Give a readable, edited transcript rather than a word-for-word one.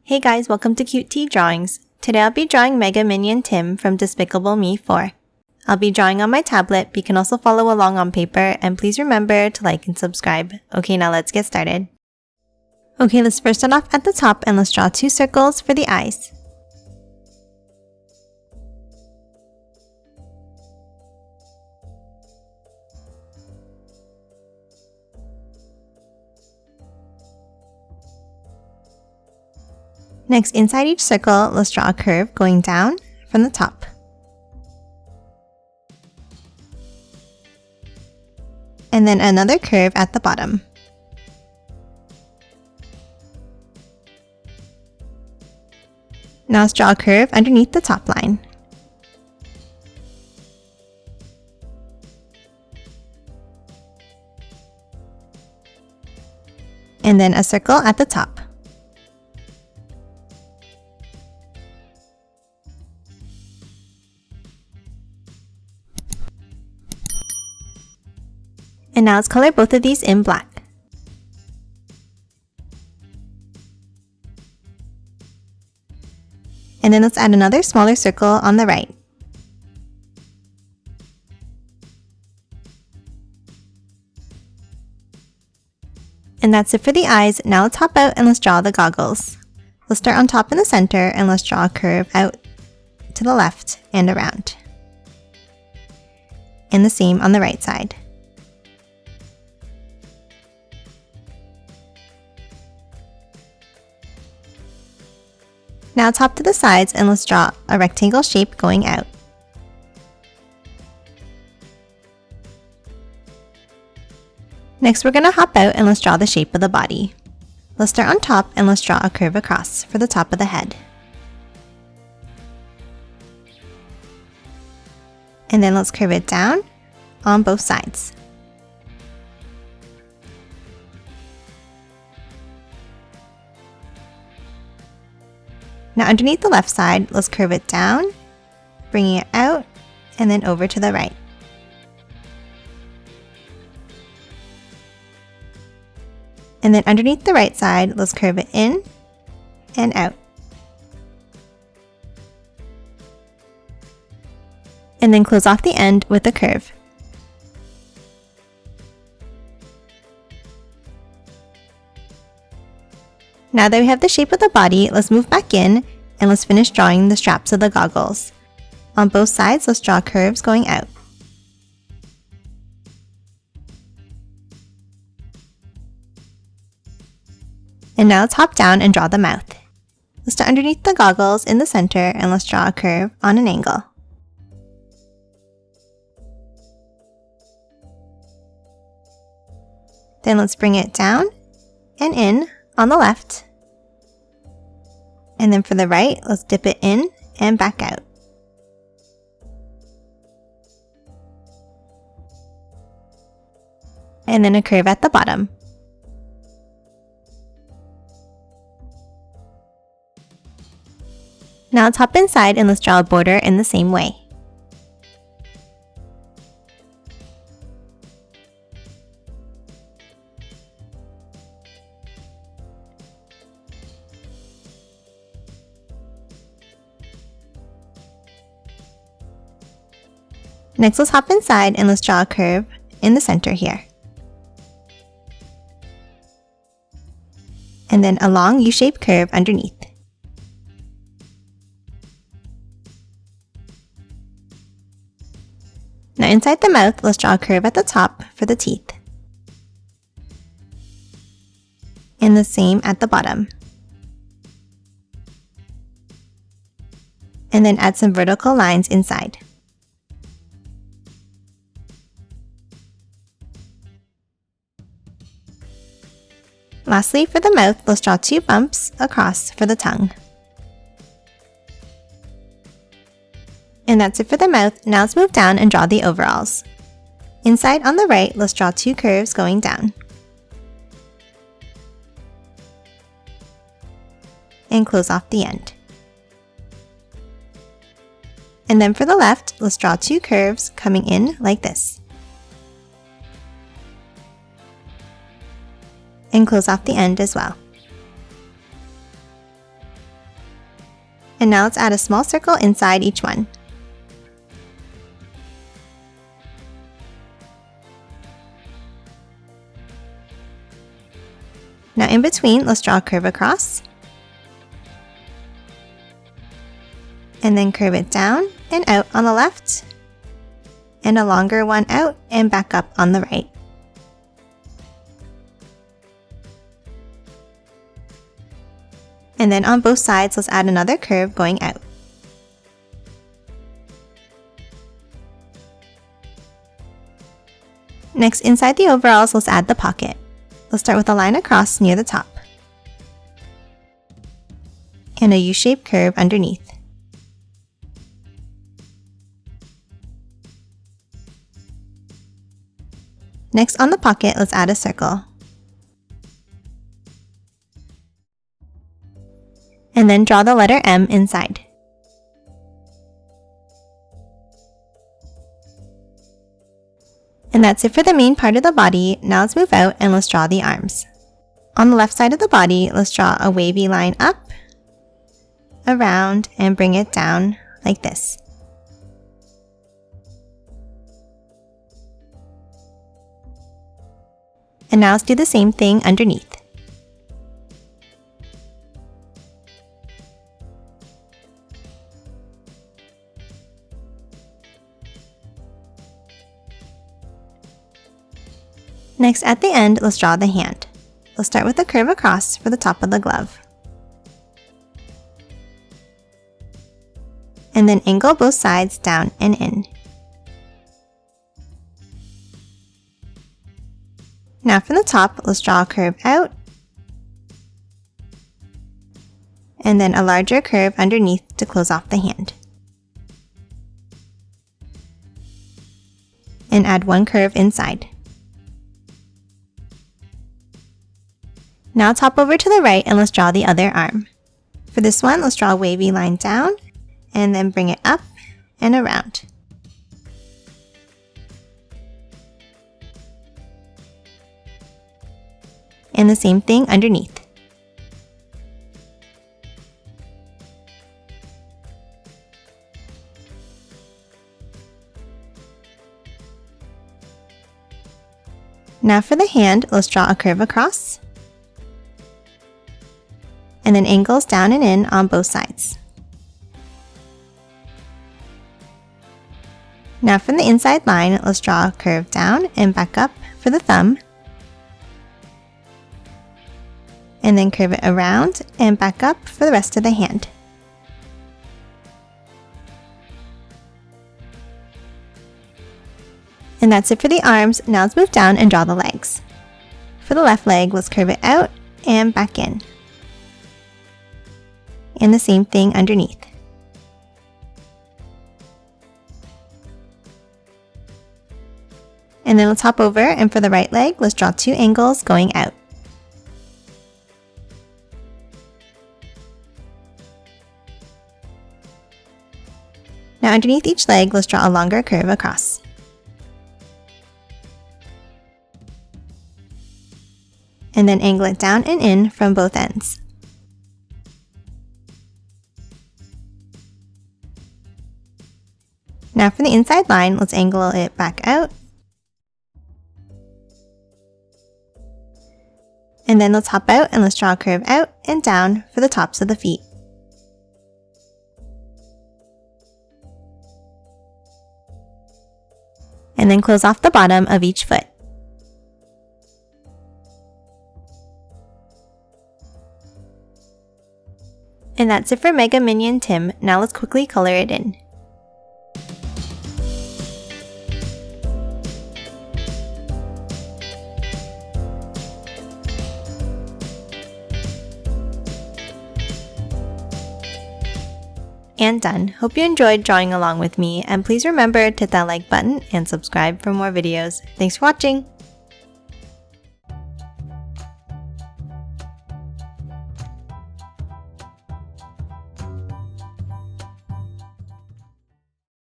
Hey guys, welcome to Cute Tea Drawings. Today I'll be drawing Mega Minion Tim from Despicable Me 4. I'll be drawing on my tablet, but you can also follow along on paper, and please remember to like and subscribe. Okay, now let's get started. Okay, let's first start off at the top and let's draw 2 circles for the eyes. Next, inside each circle, let's draw a curve going down from the top. And then another curve at the bottom. Now let's draw a curve underneath the top line. And then a circle at the top. And now let's color both of these in black. And then let's add another smaller circle on the right. And that's it for the eyes. Now let's hop out and let's draw the goggles. Let's start on top in the center and let's draw a curve out to the left and around. And the same on the right side. Now let's hop to the sides and let's draw a rectangle shape going out. Next we're going to hop out and let's draw the shape of the body. Let's start on top and let's draw a curve across for the top of the head. And then let's curve it down on both sides. Now underneath the left side, let's curve it down, bringing it out, and then over to the right. And then underneath the right side, let's curve it in and out. And then close off the end with a curve. Now that we have the shape of the body, let's move back in and let's finish drawing the straps of the goggles. On both sides, let's draw curves going out. And now let's hop down and draw the mouth. Let's start underneath the goggles in the center and let's draw a curve on an angle. Then let's bring it down and in on the left. And then for the right, let's dip it in and back out. And then a curve at the bottom. Now let's hop inside and let's draw a border in the same way. Next, let's hop inside and let's draw a curve in the center here. And then a long U-shaped curve underneath. Now inside the mouth, let's draw a curve at the top for the teeth. And the same at the bottom. And then add some vertical lines inside. Lastly, for the mouth, let's draw 2 bumps across for the tongue. And that's it for the mouth. Now let's move down and draw the overalls. Inside on the right, let's draw 2 curves going down. And close off the end. And then for the left, let's draw 2 curves coming in like this. and close off the end as well. And now let's add a small circle inside each one. Now in between, let's draw a curve across. And then curve it down and out on the left. And a longer one out and back up on the right. And then on both sides, let's add another curve going out. Next, inside the overalls, let's add the pocket. Let's start with a line across near the top. And a U-shaped curve underneath. Next, on the pocket, let's add a circle. And then draw the letter M inside. And that's it for the main part of the body. Now let's move out and let's draw the arms. On the left side of the body, let's draw a wavy line up, around, and bring it down like this. And now let's do the same thing underneath. Next, at the end, let's draw the hand. Let's start with a curve across for the top of the glove. And then angle both sides down and in. Now from the top, let's draw a curve out. And then a larger curve underneath to close off the hand. And add one curve inside. Now top over to the right and let's draw the other arm. For this one, let's draw a wavy line down and then bring it up and around. And the same thing underneath. Now for the hand, let's draw a curve across. And then angles down and in on both sides. Now from the inside line, let's draw a curve down and back up for the thumb. And then curve it around and back up for the rest of the hand. And that's it for the arms. Now let's move down and draw the legs. For the left leg, let's curve it out and back in. And the same thing underneath. And then let's hop over, and for the right leg, let's draw two angles going out. Now underneath each leg, let's draw a longer curve across. And then angle it down and in from both ends. Now for the inside line, let's angle it back out. And then let's hop out and let's draw a curve out and down for the tops of the feet. And then close off the bottom of each foot. And that's it for Mega Minion Tim. Now let's quickly color it in. And done. Hope you enjoyed drawing along with me, and please remember to hit that like button and subscribe for more videos. Thanks for watching!